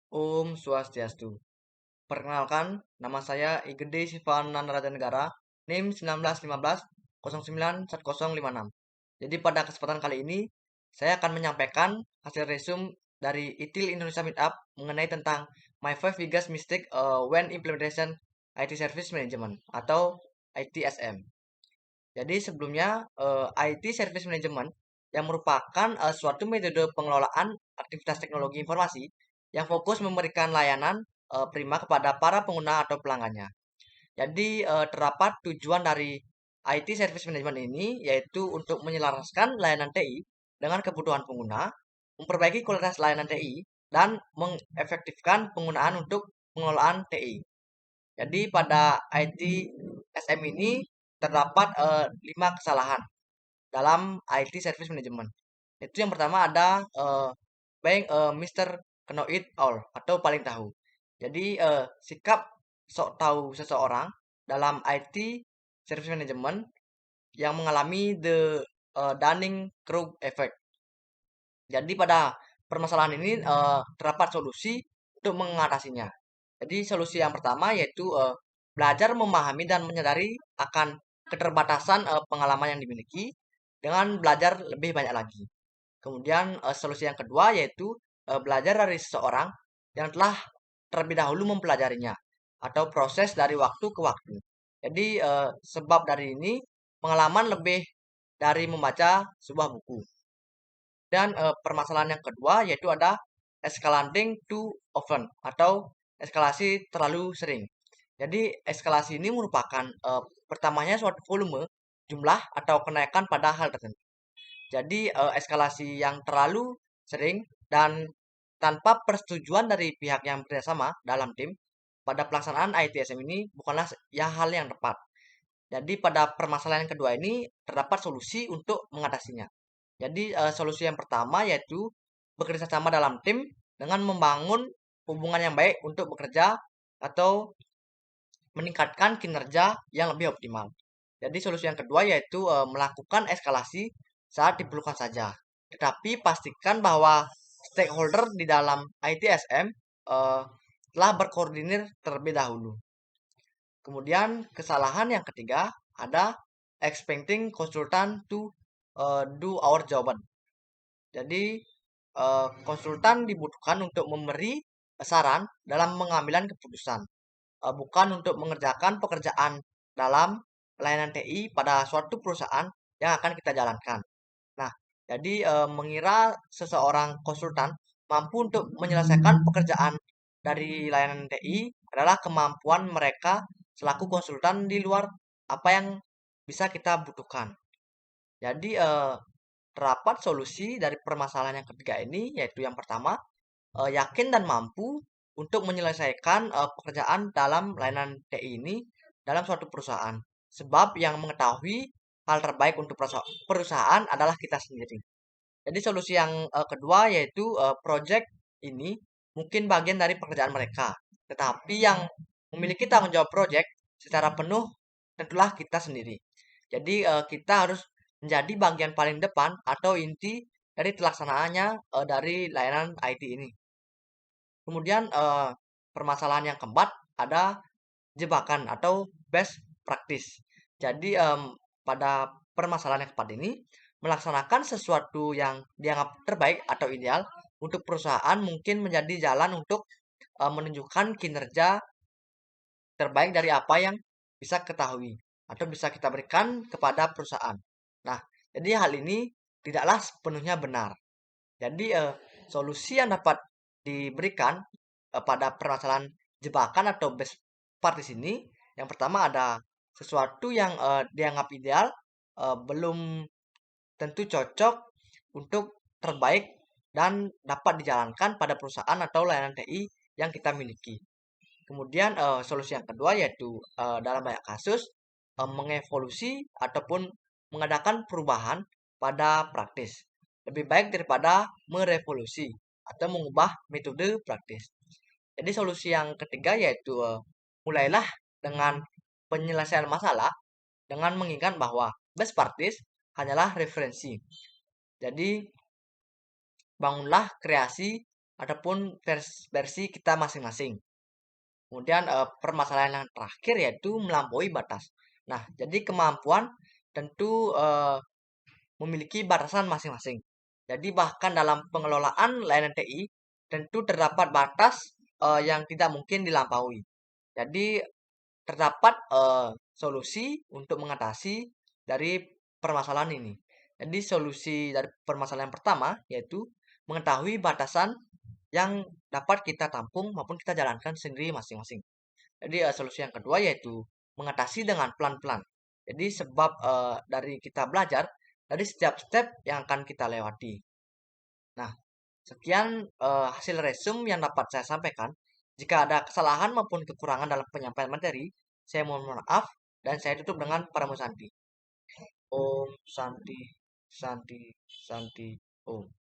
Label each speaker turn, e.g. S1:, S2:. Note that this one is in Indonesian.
S1: Om Swastiastu. Perkenalkan, nama saya Igede Sivanan Rajanegara, NIM 1915 091056. Jadi pada kesempatan kali ini, saya akan menyampaikan hasil resume dari ITIL Indonesia Meetup mengenai tentang My Five Biggest Mistake when Implementation IT Service Management atau ITSM. Jadi sebelumnya IT Service Management yang merupakan suatu metode pengelolaan aktivitas teknologi informasi yang fokus memberikan layanan prima kepada para pengguna atau pelanggannya. Jadi terdapat tujuan dari IT Service Management ini yaitu untuk menyelaraskan layanan TI dengan kebutuhan pengguna, memperbaiki kualitas layanan TI, dan mengefektifkan penggunaan untuk pengelolaan TI. Jadi pada IT SM ini terdapat 5 kesalahan dalam IT Service Management. Itu yang pertama ada being Mr. Know It All atau paling tahu. Jadi sikap sok tahu seseorang dalam IT Service Management yang mengalami the Dunning-Kruger Effect. Jadi pada permasalahan ini terdapat solusi untuk mengatasinya. Jadi solusi yang pertama yaitu belajar memahami dan menyadari akan keterbatasan pengalaman yang dimiliki dengan belajar lebih banyak lagi. Kemudian solusi yang kedua yaitu belajar dari seseorang yang telah terlebih dahulu mempelajarinya atau proses dari waktu ke waktu. Jadi sebab dari ini pengalaman lebih dari membaca sebuah buku. Dan permasalahan yang kedua yaitu ada escalating too often atau eskalasi terlalu sering. Jadi eskalasi ini merupakan pertamanya suatu volume, jumlah atau kenaikan pada hal tertentu. Jadi eskalasi yang terlalu sering dan tanpa persetujuan dari pihak yang bekerjasama dalam tim pada pelaksanaan ITSM ini bukanlah ya hal yang tepat. Jadi pada permasalahan yang kedua ini terdapat solusi untuk mengatasinya. Jadi solusi yang pertama yaitu bekerja sama dalam tim dengan membangun hubungan yang baik untuk bekerja atau meningkatkan kinerja yang lebih optimal. Jadi solusi yang kedua yaitu melakukan eskalasi saat diperlukan saja. Tetapi pastikan bahwa stakeholder di dalam ITSM telah berkoordinir terlebih dahulu. Kemudian kesalahan yang ketiga ada expecting konsultan to do our job. Jadi konsultan dibutuhkan untuk memberi saran dalam mengambil keputusan, bukan untuk mengerjakan pekerjaan dalam layanan TI pada suatu perusahaan yang akan kita jalankan. Nah, jadi mengira seseorang konsultan mampu untuk menyelesaikan pekerjaan dari layanan TI adalah kemampuan mereka selaku konsultan di luar apa yang bisa kita butuhkan. Jadi terdapat solusi dari permasalahan yang ketiga ini yaitu yang pertama yakin dan mampu untuk menyelesaikan pekerjaan dalam layanan TI ini dalam suatu perusahaan. Sebab yang mengetahui hal terbaik untuk perusahaan adalah kita sendiri. Jadi solusi yang kedua yaitu project ini mungkin bagian dari pekerjaan mereka. Tetapi yang memiliki tanggung jawab project secara penuh tentulah kita sendiri. Jadi kita harus menjadi bagian paling depan atau inti dari pelaksanaannya dari layanan IT ini. Kemudian permasalahan yang keempat ada jebakan atau best practice. Jadi pada permasalahan yang keempat ini melaksanakan sesuatu yang dianggap terbaik atau ideal untuk perusahaan mungkin menjadi jalan untuk menunjukkan kinerja terbaik dari apa yang bisa ketahui atau bisa kita berikan kepada perusahaan. Nah, jadi hal ini tidaklah sepenuhnya benar. Jadi solusi yang dapat diberikan pada permasalahan jebakan atau best practice ini, yang pertama ada sesuatu yang dianggap ideal belum tentu cocok untuk terbaik dan dapat dijalankan pada perusahaan atau layanan TI yang kita miliki. Kemudian solusi yang kedua yaitu dalam banyak kasus mengevolusi ataupun mengadakan perubahan pada praktis. Lebih baik daripada merevolusi atau mengubah metode praktis. Jadi solusi yang ketiga yaitu mulailah dengan penyelesaian masalah dengan mengingat bahwa best practice hanyalah referensi. Jadi bangunlah kreasi ataupun versi kita masing-masing. Kemudian permasalahan yang terakhir yaitu melampaui batas. Nah, jadi kemampuan tentu memiliki batasan masing-masing. Jadi bahkan dalam pengelolaan layanan TI tentu terdapat batas yang tidak mungkin dilampaui. Jadi terdapat solusi untuk mengatasi dari permasalahan ini. Jadi solusi dari permasalahan yang pertama yaitu mengetahui batasan yang dapat kita tampung maupun kita jalankan sendiri masing-masing. Jadi solusi yang kedua yaitu mengatasi dengan pelan-pelan. Jadi sebab dari kita belajar dari setiap step yang akan kita lewati. Nah, sekian hasil resume yang dapat saya sampaikan. Jika ada kesalahan maupun kekurangan dalam penyampaian materi, saya mohon maaf dan saya tutup dengan Paramo Santi. Om Santi, Santi, Santi, Om.